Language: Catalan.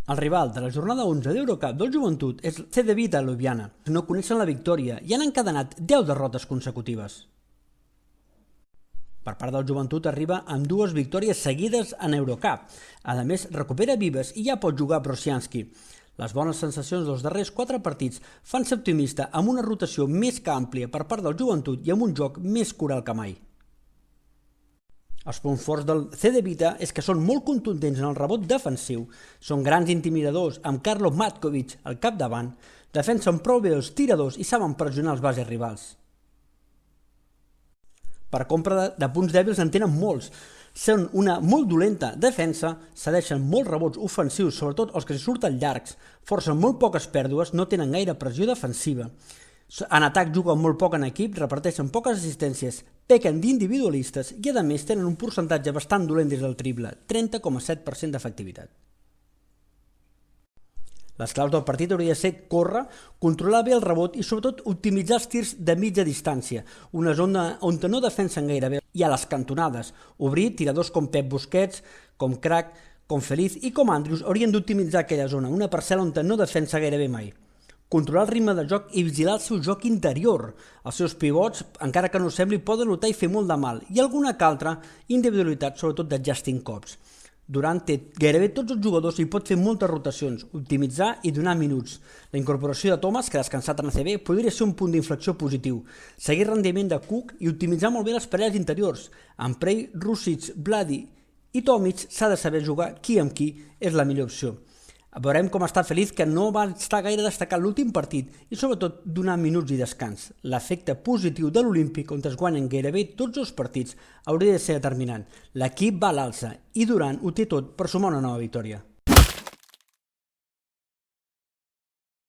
El rival de la jornada 11 d'Eurocup del Joventut és el CD Vita Ljubljana. No coneixen la victòria i han encadenat 10 derrotes consecutives. Per part del Joventut arriba amb 2 victòries seguides en Eurocup. A més, recupera Vives i ja pot jugar Brosianski. Les bones sensacions dels darrers 4 partits fan ser optimista amb una rotació més que àmplia per part del Joventut i amb un joc més coral que mai. Els punts forts del CD Vita és que són molt contundents en el rebot defensiu, són grans intimidadors amb Karlo Matkovic al capdavant, defensen prou bé els tiradors i saben pressionar els bases rivals. Per compra de punts dèbils en tenen molts. Són una molt dolenta defensa, cedeixen molts rebots ofensius, sobretot els que surten llargs, forcen molt poques pèrdues, no tenen gaire pressió defensiva. En atac juguen molt poc en equip, reparteixen poques assistències, pequen d'individualistes i a més tenen un percentatge bastant dolent des del triple, 30,7% d'efectivitat. Les claus del partit hauria de ser córrer, controlar bé el rebot i sobretot optimitzar els tirs de mitja distància, una zona on no defensen gairebé, i a les cantonades, obrir tiradors com Pep Busquets, com Crac, com Feliz i com Andrius haurien d'optimitzar aquella zona, una parcel·la on no defensa gairebé mai. Controlar el ritme de joc i vigilar el seu joc interior. Els seus pivots, encara que no sembli, poden notar i fer molt de mal, i alguna que altra individualitat, sobretot de Justin Cobbs. Durant té gairebé tots els jugadors i pot fer moltes rotacions, optimitzar i donar minuts. La incorporació de Thomas, que ha descansat en ACB, podria ser un punt d'inflexió positiu. Seguir rendiment de Cook i optimitzar molt bé les parelles interiors. Amb Prey, Rusic, Vladi i Tomic s'ha de saber jugar qui amb qui és la millor opció. Veurem com està Feliz, que no va estar gaire destacat l'últim partit i sobretot donar minuts i descans. L'efecte positiu de l'Olímpic, on es guanyen gairebé tots els partits, hauria de ser determinant. L'equip va a l'alça i Durant ho té tot per sumar una nova victòria.